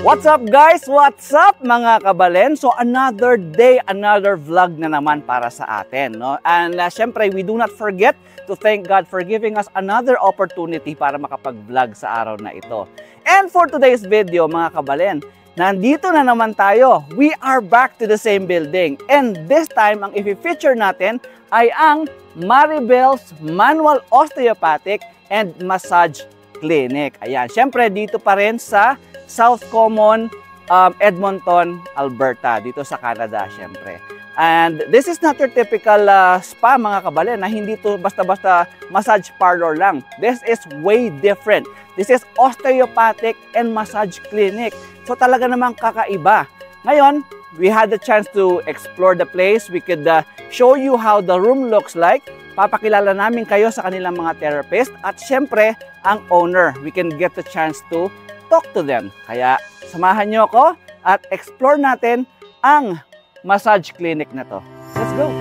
What's up guys? What's up mga kabalen? So another day, another vlog na naman para sa atin, no? And syempre, we do not forget to thank God for giving us another opportunity para makapag-vlog sa araw na ito. And for today's video mga kabalen, nandito na naman tayo. We are back to the same building. And this time, ang i-feature natin ay ang Maribel's Manual Osteopathic and Massage Clinic. Ayan, syempre dito pa rin sa South Common, Edmonton, Alberta, dito sa Canada, syempre. And this is not your typical spa, mga kabalen, na hindi to basta-basta massage parlor lang. This is way different. This is osteopathic and massage clinic. So talaga namang kakaiba. Ngayon, we had the chance to explore the place. We could show you how the room looks like. Papakilala namin kayo sa kanilang mga therapist. At syempre, ang owner. We can get the chance to talk to them. Kaya samahan nyo ako at explore natin ang massage clinic na to. Let's go!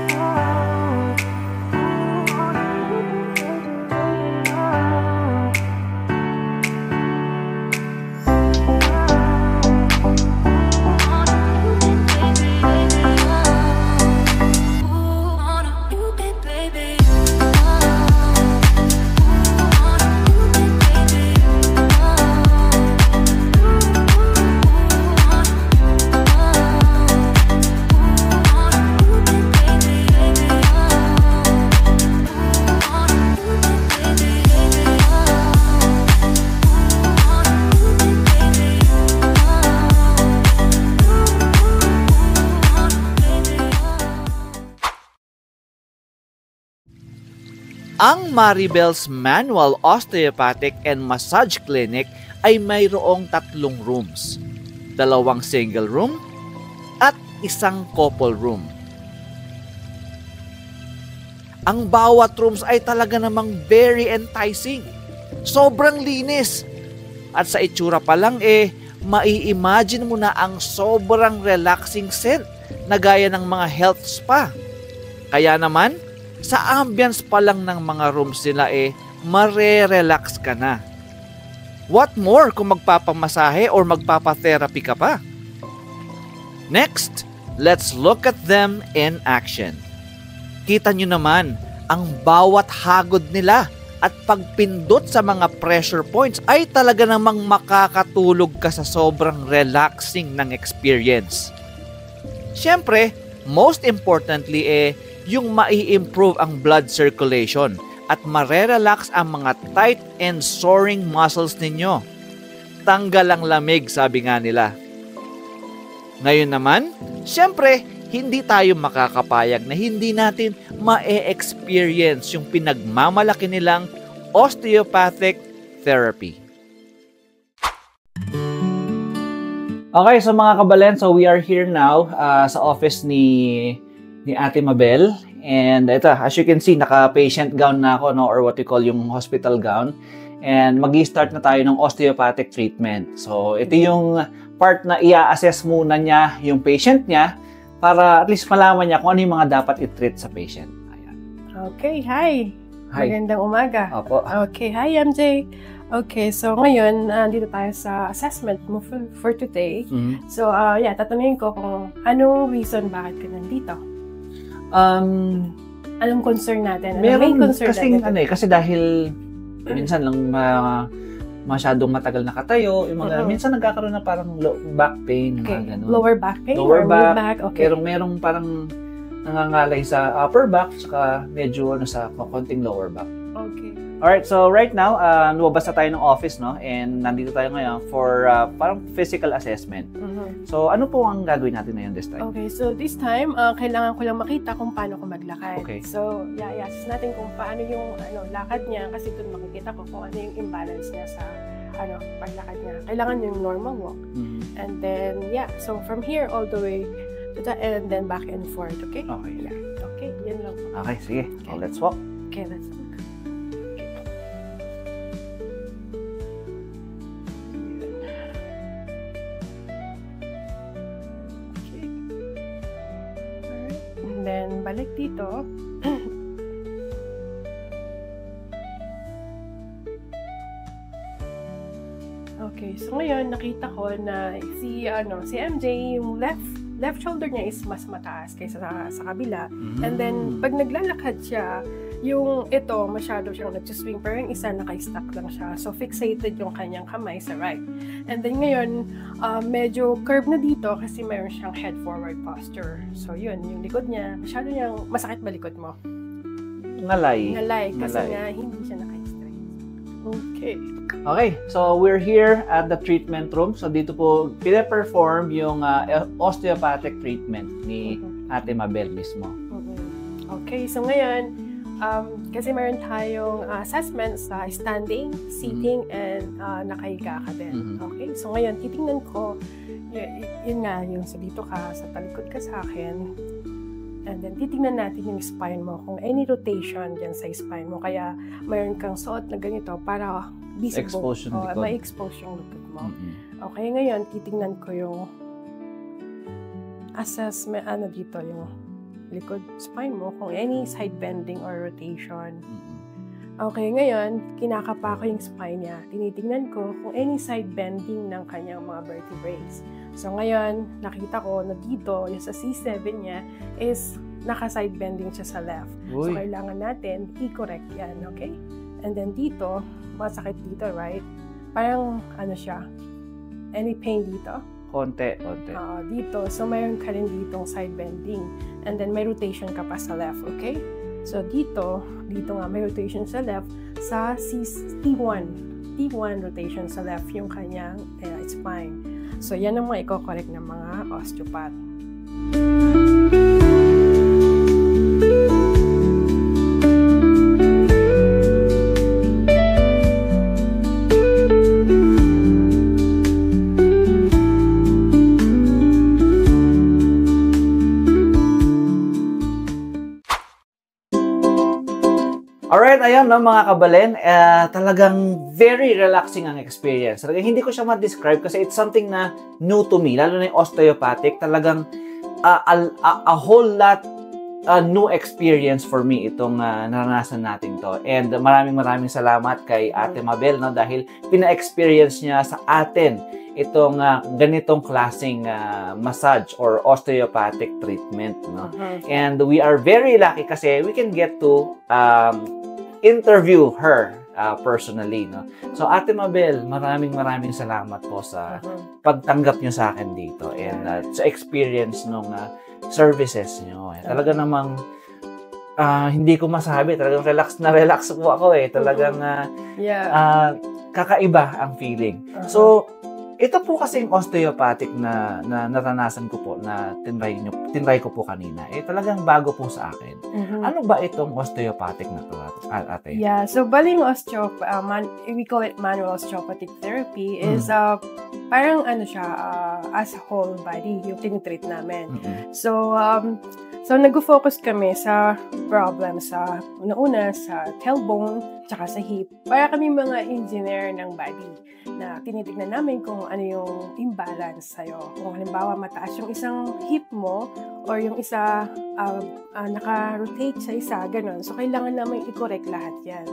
Ang Maribel's Manual Osteopathic and Massage Clinic ay mayroong 3 rooms. 2 single room at 1 couple room. Ang bawat rooms ay talaga namang very enticing. Sobrang linis. At sa itsura pa lang mai-imagine mo na ang sobrang relaxing scent na gaya ng mga health spa. Kaya naman, sa ambience pa lang ng mga rooms nila mare-relax ka na. What more kung magpapamasahe or magpapatherapy ka pa? Next, let's look at them in action. Kita nyo naman, ang bawat hagod nila at pagpindot sa mga pressure points ay talaga namang makakatulog ka sa sobrang relaxing ng experience. Siyempre, most importantly yung mai-improve ang blood circulation at marerelax ang mga tight and soaring muscles ninyo. Tanggal ang lamig, sabi nga nila. Ngayon naman, syempre, hindi tayo makakapayag na hindi natin ma-experience yung pinagmamalaki nilang osteopathic therapy. Okay, so mga kabalen, so we are here now sa office ni Ate Mabel. And ito, as you can see, naka-patient gown na ako, no? Or what we call yung hospital gown. And mag-i-start na tayo ng osteopathic treatment. So ito yung part na i-assess muna niya yung patient niya para at least malaman niya kung ano yung mga dapat i-treat sa patient. Ayan. Okay, hi. Magandang umaga. Opo. Okay, hi MJ. Okay, so ngayon, dito tayo sa assessment mo for today. Mm-hmm. So, tatanungin ko kung anong reason bakit ka nandito. Anong concern natin? Meron kasi dahil minsan lang masyadong matagal nakatayo, yung mga minsan nagkakaroon na parang back pain, mga ganun. Lower back pain? Lower back. Okay. Pero merong parang nangangalay sa upper back, saka medyo sa konting lower back. Okay. Alright, so right now, lumabas na tayo ng office, no? And nandito tayo ngayon for parang physical assessment. Mm-hmm. So, ano po ang gagawin natin ngayon this time? Okay, so this time, kailangan ko lang makita kung paano ko maglakad. Okay. So, i-assess natin kung paano yung lakad niya kasi doon makikita ko kung ano yung imbalance niya sa paglakad niya. Kailangan yung normal walk. Mm-hmm. And then, so from here all the way to the end, then back and forth, okay? Okay. Yeah. Okay, yan lang. Okay, sige. Okay. Let's walk. Okay, let's walk. Then, balik dito. Okay, so So ngayon, nakita ko na si MJ, yung left shoulder niya is mas mataas kaysa sa kabila. And then, pag naglalakad siya, yung ito, masyado siyang nag-swing, pero yung isa naka-stuck lang siya. So, fixated yung kanyang kamay sa right. And then ngayon, medyo curve na dito kasi mayroon siyang head-forward posture. So, yun, yung likod niya, masyado niyang masakit ba likod mo? Ngalay, kasi nga hindi siya naka-straight. Okay, so we're here at the treatment room. So, dito po, pina-perform yung osteopathic treatment ni Ate Mabel mismo. Okay, so ngayon, kasi meron tayong assessment sa standing, sitting, and nakahiga ka din. Okay? So ngayon, titingnan ko, yun nga, yung sa dito ka, sa talikod ka sa akin, and then titingnan natin yung spine mo, kung any rotation dyan sa spine mo, kaya mayroon kang suot na ganito para visible, ma-expose yung likod mo. Okay, ngayon, titingnan ko yung assessment, dito, yung likod spine mo, kung any side bending or rotation. Okay, ngayon, kinakapa ko yung spine niya. Tinitingnan ko kung any side bending ng kanyang mga vertebrae. So ngayon, nakita ko na dito, yung sa C7 niya, is naka-side bending siya sa left. So kailangan natin i-correct yan, okay? And then dito, masakit dito, right? Parang, siya, any pain dito? Konti. Dito. So, mayroon ka rin ditong side bending. And then, may rotation ka pa sa left, okay? So, dito nga, may rotation sa left sa T1. T1 rotation sa left yung kanyang spine. So, yan ang mga i-correct ng mga osteopath. Alright, ayan no, mga kabalen, talagang very relaxing ang experience. Talagang hindi ko siya ma-describe kasi it's something na new to me, lalo na yung osteopathic. Talagang a whole lot new experience for me itong naranasan natin to. And maraming salamat kay Ate Mabel no, dahil pina-experience niya sa atin itong ganitong klaseng massage or osteopathic treatment. No? And we are very lucky kasi we can get to interview her personally. No? So, Ate Mabel, maraming salamat po sa pagtanggap niyo sa akin dito and sa experience nung services niyo. Talaga namang hindi ko masabi. Talagang relax po ako eh. Talagang kakaiba ang feeling. So, ito po kasing osteopathic na naranasan ko po, na tinry ko po kanina. Talagang bago po sa akin. Ano ba itong osteopathic na to, ate? Yeah, so baling we call it manual osteopathic therapy is parang siya, as a whole body, yung tinitreat namin. So nag-focus kami sa problem sa una sa tailbone tsaka sa hip. Para kami mga engineer ng body na tinitignan namin kung ano yung imbalance sa'yo. Kung halimbawa mataas yung isang hip mo or yung isa naka-rotate sa isa, ganun. So kailangan namin i-correct lahat yan.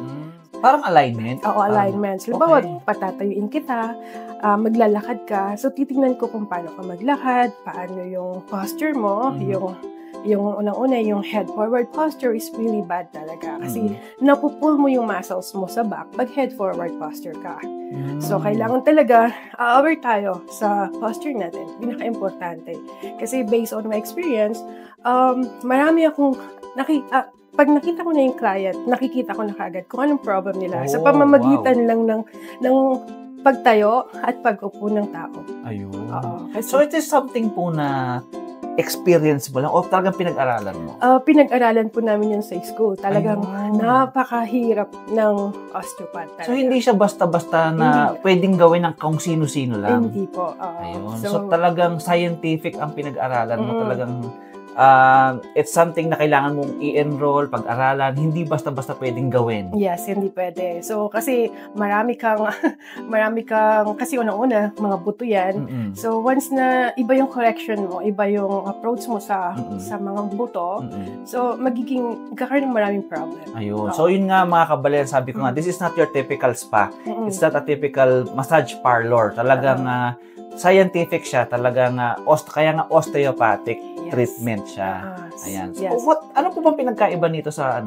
Parang alignment? Oo, alignment. So, halimbawa, patatayuin kita, maglalakad ka. So titignan ko kung paano ka maglakad, paano yung posture mo, yung unang-una, yung head forward posture is really bad talaga. Kasi napupul mo yung muscles mo sa back pag head forward posture ka. So, kailangan talaga aware tayo sa posture natin. Pinaka-importante. Kasi based on my experience, marami akong pag nakita ko na yung client, nakikita ko na kagad kung anong problem nila. Sa pamamagitan lang ng pagtayo at pag-upo ng tao. Ayun. So, it is something po na experience mo lang o talagang pinag-aralan mo? Pinag-aralan po namin yun sa school. Talagang napakahirap ng osteopath talaga. So, hindi siya basta-basta na pwedeng gawin ng kung sino-sino lang? Hindi po. Ayun. So, talagang scientific ang pinag-aralan mo. Talagang it's something na kailangan mong i-enroll, pag-aralan, hindi basta-basta pwedeng gawin. Yes, hindi pwede. So, kasi marami kang, kasi unang-una, mga buto yan. So, once na iba yung correction mo, iba yung approach mo sa mga buto, so, magkakaroon ng maraming problem. Ayun. So, yun nga mga kabalen, sabi ko nga, this is not your typical spa. It's not a typical massage parlor. Talagang scientific siya. Talagang, kaya nga osteopathic treatment siya. Ayan. So, ano po bang pinagkaiba nito sa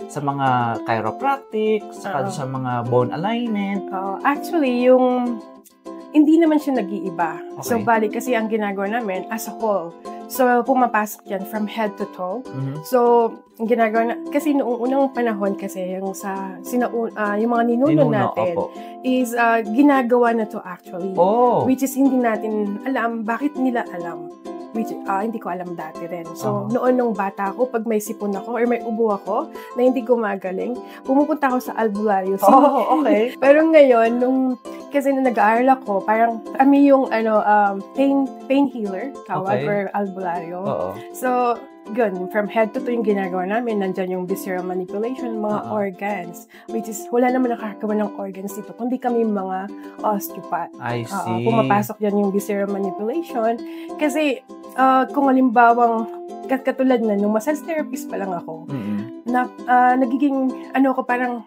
sa mga chiropractic, sa mga bone alignment? Actually, hindi naman siya nag-iiba. Okay. So, bali kasi ang ginagawa namin as a whole. So, pumapasok yan from head to toe. So, ginagawa kasi noong unang panahon kasi yung yung mga ninuno natin is ginagawa na to actually. Which is hindi natin alam, bakit nila alam. Which hindi ko alam dati rin. So, noon nung bata ako, pag may sipon ako or may ubo ako na hindi ko magaling, pumupunta ako sa albularyo. Okay. Pero ngayon, kasi nung nag-aaral ako, parang kami yung pain healer, tawag, or albularyo. So, yun, from head to toe yung ginagawa namin, nandyan yung visceral manipulation, mga organs, which is, wala naman nakakagawa ng organs dito, kundi kami mga osteopath. I see. Pumapasok yan yung visceral manipulation. Kasi, kung halimbawang, katulad na, nung massage therapist pa lang ako, nagiging, parang,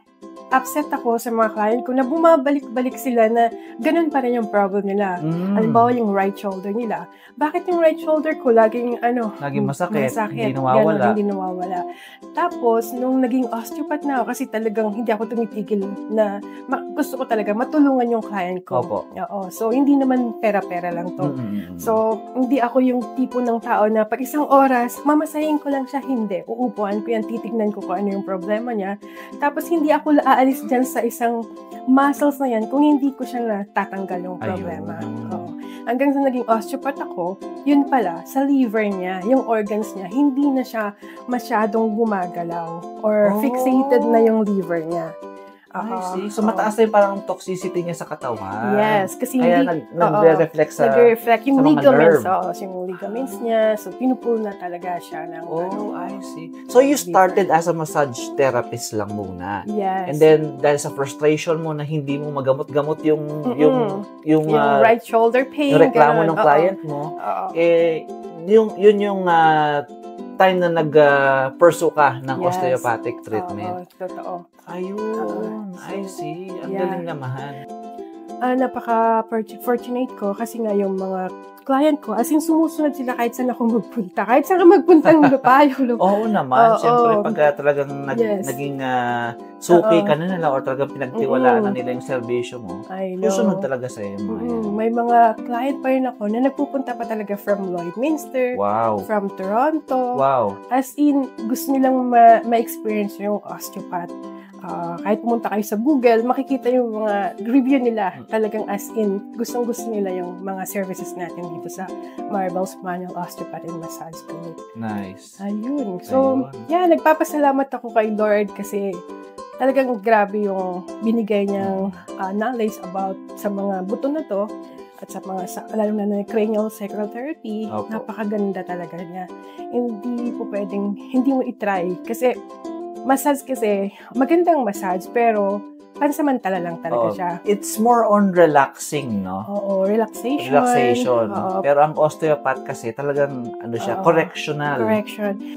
upset ako sa mga client ko na bumabalik-balik sila na ganun pa rin yung problem nila. Halimbawa yung right shoulder nila. Bakit yung right shoulder ko laging masakit, hindi nawawala. Hindi nawawala. Tapos, nung naging osteopath na ako, kasi talagang hindi ako tumitigil na gusto ko talaga matulungan yung client ko. So, hindi naman pera-pera lang to. So, hindi ako yung tipo ng tao na pag isang oras, mamasahin ko lang siya, hindi. Uupuan ko yan, titignan ko kung ano yung problema niya. Tapos, hindi ako aalis dyan sa isang muscles na yan kung hindi ko siya natatanggal yung problema. Hanggang sa naging osteopath ako, yun pala, sa liver niya, yung organs niya, hindi na siya masyadong gumagalaw or fixated na yung liver niya. I see. So, mataas na yung parang toxicity niya sa katawan. Yes. Kasi kaya nag-reflect nag-reflect yung ligaments. Yung ligaments niya. So, pinupull na talaga siya ng I see. So, you started as a massage therapist lang muna. Yes. And then, dahil sa frustration mo na hindi mo magamot-gamot yung right shoulder pain. Yung reklamo ng client mo, yun yung time na nag-pursue ka ng osteopathic treatment. Totoo. Ayun, I see. Ang galing naman. Napaka-fortunate ko kasi nga yung mga client ko, as in sumusunod sila kahit saan ako magpunta. Kahit saan ka magpunta ng lupayo. Oo naman. Siyempre, pag talagang naging suki ka na nila or talagang pinagtiwalaan na nila yung servisyo mo, susunod talaga sa'yo. May mga client pa rin ako na nagpupunta pa talaga from Lloydminster, from Toronto. As in, gusto nilang ma-experience yung osteopath. Kahit pumunta kayo sa Google, makikita yung mga review nila. Talagang as in, gustong-gusto nila yung mga services natin dito sa Marvel's Manual Osteopath and Massage Clinic. Nice. Ayun. So, nagpapasalamat ako kay Lord kasi talagang grabe yung binigay niyang knowledge about sa mga buto na to at sa mga, lalo na cranial sacral therapy. Napakaganda talaga niya. Hindi po pwedeng, hindi mo itry. Kasi, massage kasi, magandang massage, pero pansamantala lang talaga siya. It's more on relaxing, no? Oo, relaxation. Pero ang osteopath kasi talagang, correctional.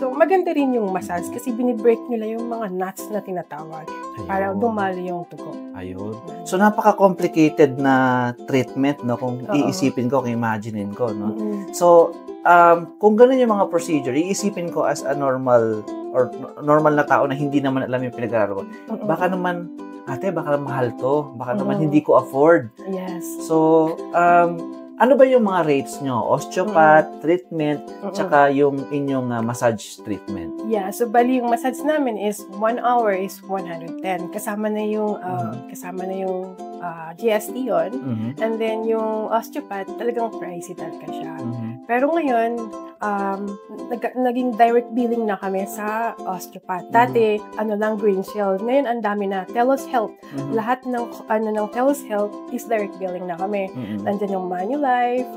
So, maganda rin yung massage kasi binibreak nila yung mga nuts na tinatawag para dumali yung tugo. Ayun. So, napaka-complicated na treatment, no? Kung iisipin ko, kung imaginein ko, no? So, kung ganun yung mga procedure, iisipin ko as a normal na tao na hindi naman alam yung pinag-aaral ko. Baka naman, baka mahal to. Baka naman hindi ko afford. Yes. So, ano ba yung mga rates nyo? Osteopath, treatment, tsaka yung inyong massage treatment? Yeah, so bali yung massage namin is 1 hour is 110. Kasama na yung GST yun. And then yung osteopath, talagang pricey talaga siya. Pero ngayon, naging direct billing na kami sa osteopath. Dati, lang Green Shield. Ngayon, ang dami na. Telos Health. Lahat ng Telos Health is direct billing na kami. Nandyan yung Manulife,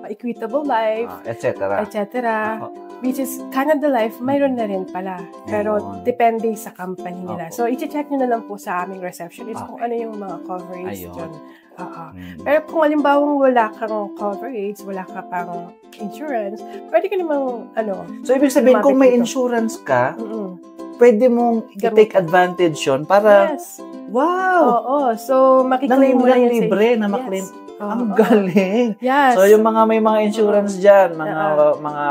Equitable Life, etc. Which is Canada Life, mayroon na rin pala. Pero depende sa company nila. So, i-check nyo na lang po sa aming receptionist kung ano yung mga coverage dyan. Pero kung halimbawang wala kang coverage, wala ka pang insurance, pwede ka namang So, ibig sabihin, kung may insurance ka, pwede mong i-take advantage yun para... Yes. Wow! Oo. So, makiklaim mo lang yun libre na maklaim. Ang galing. Yes. So, yung may mga insurance dyan, mga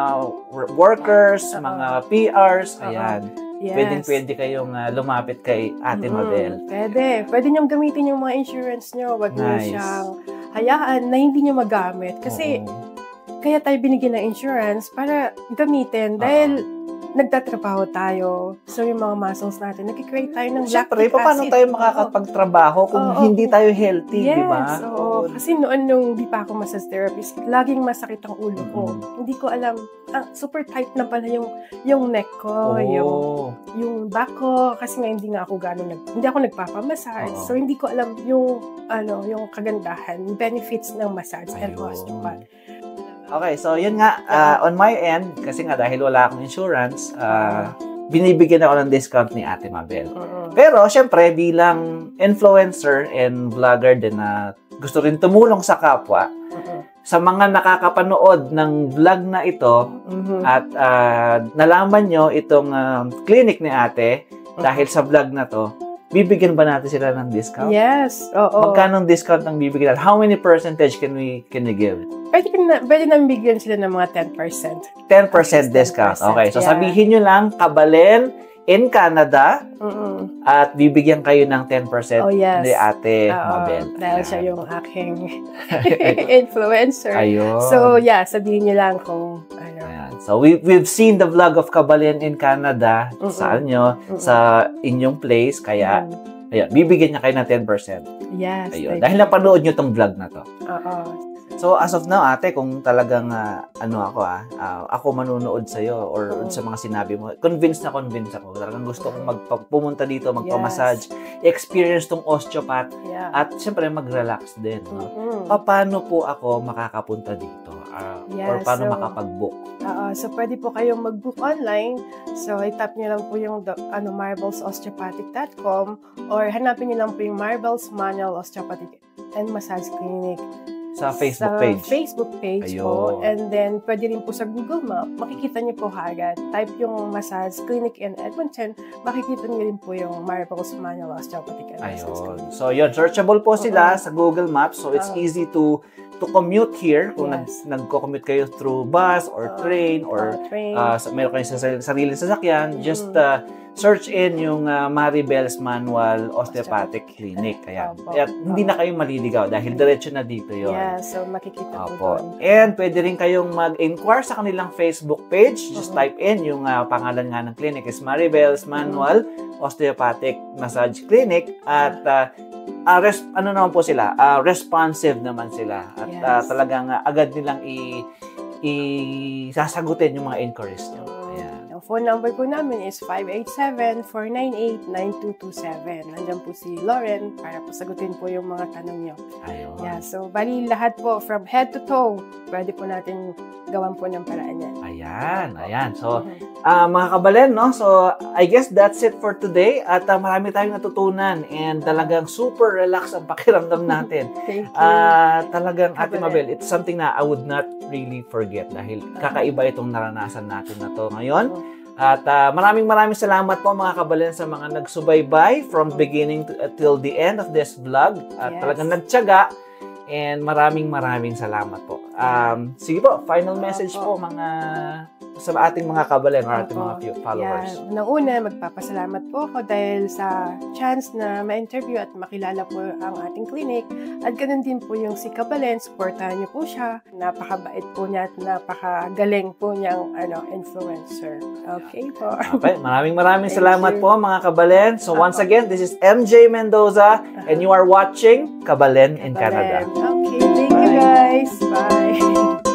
workers, mga PRs, ayan. Yes. Pwede kayong lumapit kay Ate Mabel. Pwede niyong gamitin yung mga insurance niyo. Wag niyo siyang hayaan na hindi niyo magamit. Kasi, kaya tayo binigyan ng insurance para gamitin. Dahil, nagtatrabaho tayo. So, yung mga muscles natin, nag-create tayo ng lactic acid. Paano tayo makakapagtrabaho kung hindi tayo healthy, di ba? Yes, kasi noon nung di pa ako massage therapist, laging masakit ang ulo ko. Hindi ko alam, super tight na pala yung neck ko, yung back ko, kasi nga hindi ako nagpapamassage. So, hindi ko alam yung kagandahan, benefits ng massage and osteopath. Okay, so yun nga, on my end, kasi nga dahil wala akong insurance, binibigyan ako ng discount ni Ate Mabel. Pero, syempre, bilang influencer and vlogger din na gusto rin tumulong sa kapwa, sa mga nakakapanood ng vlog na ito, at nalaman nyo itong clinic ni Ate, dahil sa vlog na to, bibigyan ba natin sila ng discount? Yes, oo. Magkano discount ang bibigyan natin? How many percentage can we give? Pwede na bigyan sila ng mga 10%. 10% discount. Okay, so sabihin nyo lang, Kabalen in Canada, at bibigyan kayo ng 10% ni Ate Mabel. Dahil siya yung aking influencer. Ayun. So, sabihin nyo lang kung So, we've seen the vlog of Kabalen in Canada sa inyong place. Kaya, bibigyan niya kayo ng 10%. Yes. Ayun. Dahil napanood nyo tong vlog na to. So, as of now, Ate, kung talagang, ako manunood sa'yo or sa mga sinabi mo, convinced ako. Talagang gusto kong pumunta dito, magpamassage, experience tong osteopath, at syempre, mag-relax din. No? Paano po ako makakapunta dito? Or paano makapag-book? So, pwede po kayong mag-book online. So, i-tap nyo lang po yung marvelsosteopathic.com or hanapin nyo lang po yung Marvels Manual Osteopathic and Massage Clinic. Sa Facebook page po. And then, pwede rin po sa Google Map, makikita niyo po agad. Type yung Massage Clinic in Edmonton, makikita niyo rin po yung Marvel's Manual Osteopathic and Massage Clinic. So, yun, searchable po sila sa Google Maps. So, it's easy to commute here kung nagko-commute kayo through bus or train or meron kayong sariling sasakyan, just search in yung Maribel's Manual Osteopathic Clinic. Kaya hindi na kayo maliligaw dahil diretso na dito yon. So makikita po doon. And pwede rin kayong mag-inquire sa kanilang Facebook page. Just type in yung pangalan nga ng clinic is Maribel's Manual Osteopathic Massage Clinic at naman po sila, responsive naman sila at talagang agad nilang sasagutin yung mga inquiries nyo. Ang phone number po namin is 587-498-9227. Nandiyan po si Lauren para po sagutin po yung mga tanong nyo. So bali lahat po from head to toe, pwede po natin gawan po ng paraan yan. Ayan. So, mga kabalen, no? So, I guess that's it for today. At marami tayong natutunan and talagang super relax ang pakiramdam natin. Thank you. Talagang, Ate Mabel, it's something na I would not really forget dahil kakaiba itong naranasan natin na to ngayon. At maraming salamat po mga kabalen sa mga nagsubaybay from beginning till the end of this vlog. At talagang nagtiyaga. And maraming salamat po. Sige po, final message po mga sa ating mga kabalen or ating mga followers? Yeah. Una, magpapasalamat po ako dahil sa chance na ma-interview at makilala po ang ating clinic. At ganun din po yung si Kabalen, supportahan niyo po siya. Napakabait po niya at napakagaling po niyang influencer. Okay po. Okay, maraming salamat po mga kabalen. So once again, this is MJ Mendoza and you are watching Kabalen in Canada. Okay, thank you guys. Bye.